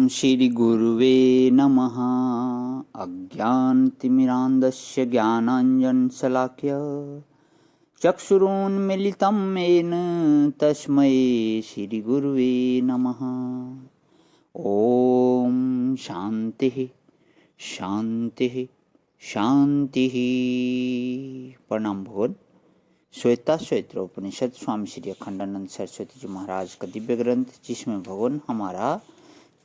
श्रीगुरुवे नमः। अज्ञानतिमिरान्धस्य ज्ञानाञ्जनशलाकया चक्षुरुन्मीलितं येन तस्मै श्रीगुरुवे नमः। ओम शांति शांति शांति। प्रणाम भगवान। श्वेता श्वेत्र उपनिषद स्वामी श्री अखंडानंद सरस्वती जी महाराज का दिव्य ग्रंथ, जिसमें भगवान हमारा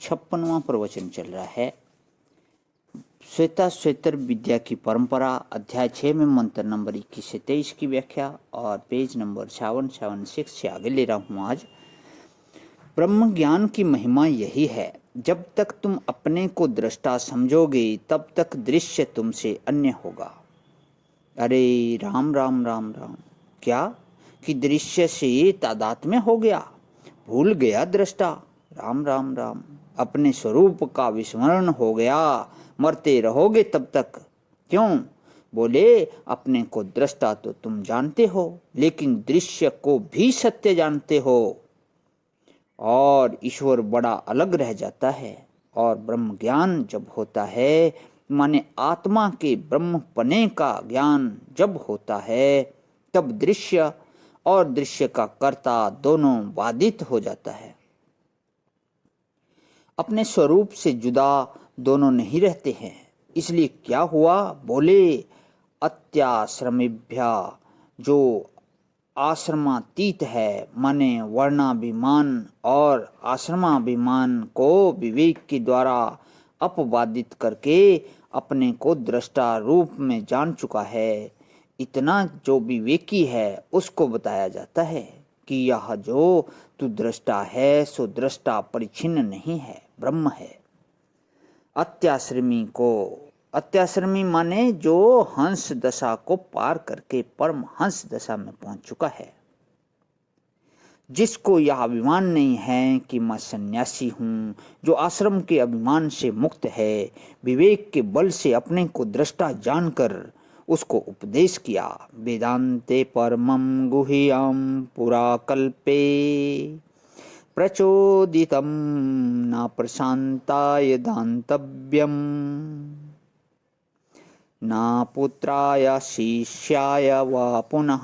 56वां प्रवचन चल रहा है। श्वेता श्वेतर विद्या की परंपरा, अध्याय 6 में मंत्र नंबर 21 से 23 की व्याख्या और पेज नंबर 56 से आगे ले रहा हूँ। आज ब्रह्म ज्ञान की महिमा यही है, जब तक तुम अपने को दृष्टा समझोगे तब तक दृश्य तुमसे अन्य होगा। अरे राम राम राम राम, क्या कि दृश्य से तादात्म्य हो गया, भूल गया दृष्टा। राम राम राम, अपने स्वरूप का विस्मरण हो गया, मरते रहोगे तब तक। क्यों? बोले अपने को दृष्टा तो तुम जानते हो, लेकिन दृश्य को भी सत्य जानते हो, और ईश्वर बड़ा अलग रह जाता है। और ब्रह्म ज्ञान जब होता है, माने आत्मा के ब्रह्मपने का ज्ञान जब होता है, तब दृश्य और दृश्य का कर्ता दोनों बाधित हो जाता है। अपने स्वरूप से जुदा दोनों नहीं रहते हैं। इसलिए क्या हुआ? बोले अत्याश्रमेभ्या, जो आश्रमातीत है, माने वर्णाभिमान और आश्रमाभिमान को विवेक के द्वारा अपवादित करके अपने को दृष्टा रूप में जान चुका है। इतना जो विवेकी है उसको बताया जाता है कि यह जो तू दृष्टा है सो दृष्टा परिच्छिन्न नहीं है, ब्रह्म है। अत्याश्रमी को, अत्याश्रमी माने जो हंस दशा को पार करके परम हंस दशा में पहुंच चुका है, जिसको यह अभिमान नहीं है कि मैं सन्यासी हूँ, जो आश्रम के अभिमान से मुक्त है, विवेक के बल से अपने को दृष्टा जानकर उसको उपदेश किया। वेदांते परमं गुह्यं पुरा कल्पे प्रचोदितं न प्रशांताय दान्तव्यम् न पुत्राय शिष्याय व पुनः।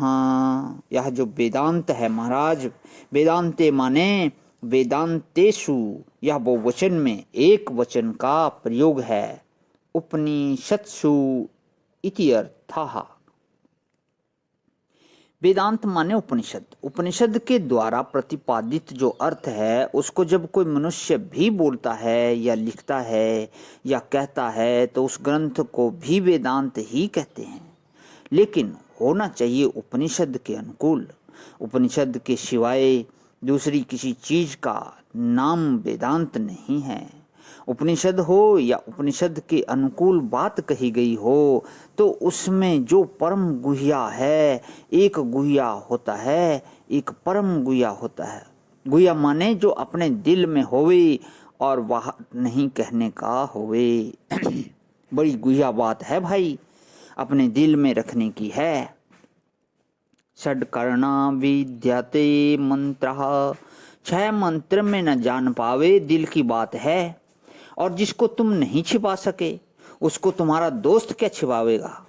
यह जो वेदांत है महाराज, वेदांते माने वेदांतेषु, यह बहुवचन में एक वचन का प्रयोग है। उपनिषत्सु इति अर्थः। वेदांत माने उपनिषद। उपनिषद के द्वारा प्रतिपादित जो अर्थ है, उसको जब कोई मनुष्य भी बोलता है या लिखता है या कहता है तो उस ग्रंथ को भी वेदांत ही कहते हैं। लेकिन होना चाहिए उपनिषद के अनुकूल। उपनिषद के सिवाय दूसरी किसी चीज का नाम वेदांत नहीं है। उपनिषद हो या उपनिषद के अनुकूल बात कही गई हो, तो उसमें जो परम गुह्या है, एक गुह्या होता है, एक परम गुह्या होता है। गुह्या माने जो अपने दिल में होवे और वह नहीं कहने का होवे। बड़ी गुह्या बात है भाई, अपने दिल में रखने की है। षड्कर्णा विद्यते मंत्रः, 6 मंत्र में न जान पावे दिल की बात है। और जिसको तुम नहीं छिपा सके उसको तुम्हारा दोस्त क्या छिपावेगा?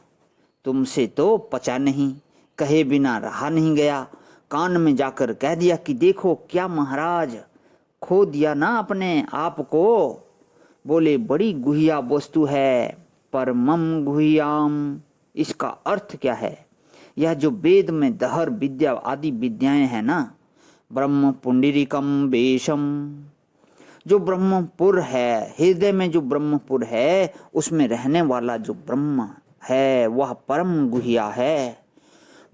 तुमसे तो पचा नहीं, कहे बिना रहा नहीं गया, कान में जाकर कह दिया कि देखो क्या महाराज, खो दिया ना अपने आप को। बोले बड़ी गुह्या वस्तु है, परमं गुह्याम। इसका अर्थ क्या है? यह जो वेद में दहर विद्या आदि विद्याएं हैं ना, ब्रह्म पुंडरीकम वेशम, जो ब्रह्मपुर है, हृदय में जो ब्रह्मपुर है, उसमें रहने वाला जो ब्रह्म है वह परम गुह्या है।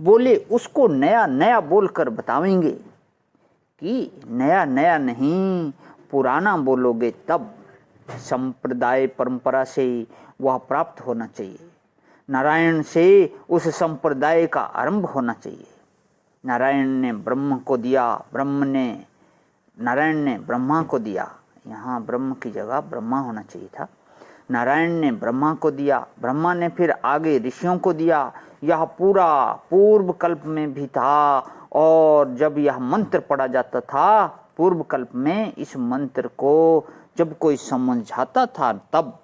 बोले उसको नया नया बोलकर बतावेंगे कि नया नया नहीं, पुराना बोलोगे तब। संप्रदाय परंपरा से वह प्राप्त होना चाहिए। नारायण से उस संप्रदाय का आरंभ होना चाहिए। नारायण ने ब्रह्म को दिया, नारायण ने ब्रह्मा को दिया। यहाँ ब्रह्म की जगह ब्रह्मा होना चाहिए था। नारायण ने ब्रह्मा को दिया, ब्रह्मा ने फिर आगे ऋषियों को दिया। यह पूरा पूर्व कल्प में भी था, और जब यह मंत्र पढ़ा जाता था पूर्व कल्प में इस मंत्र को जब कोई समझाता था तब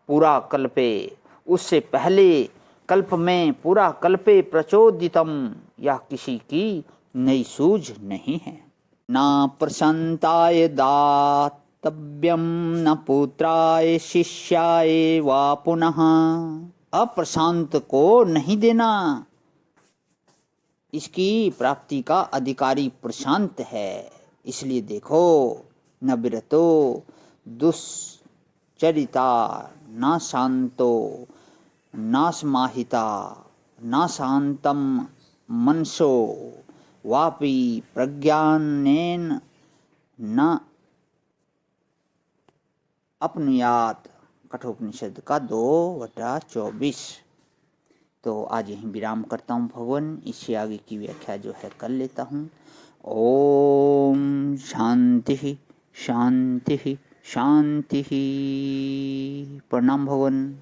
पूरा कल्पे, उससे पहले कल्प में पूरा कल्पे प्रचोदितम, यह किसी की नई सूझ नहीं है। ना प्रशांताय दातव्यम न पुत्राय शिष्याय वा पुनः, अप्रशांत को नहीं देना, इसकी प्राप्ति का अधिकारी प्रशांत है। इसलिए देखो, न विरतो दुश्चरिता न शांतो न समाहिता न शांतम मनसो वापि प्रज्ञानेन न अपनुयात, कठोपनिषद का 2/24। तो आज यहीं विराम करता हूँ भगवान, इससे आगे की व्याख्या जो है कर लेता हूँ। ओम शांति शांति शांति। प्रणाम भगवान।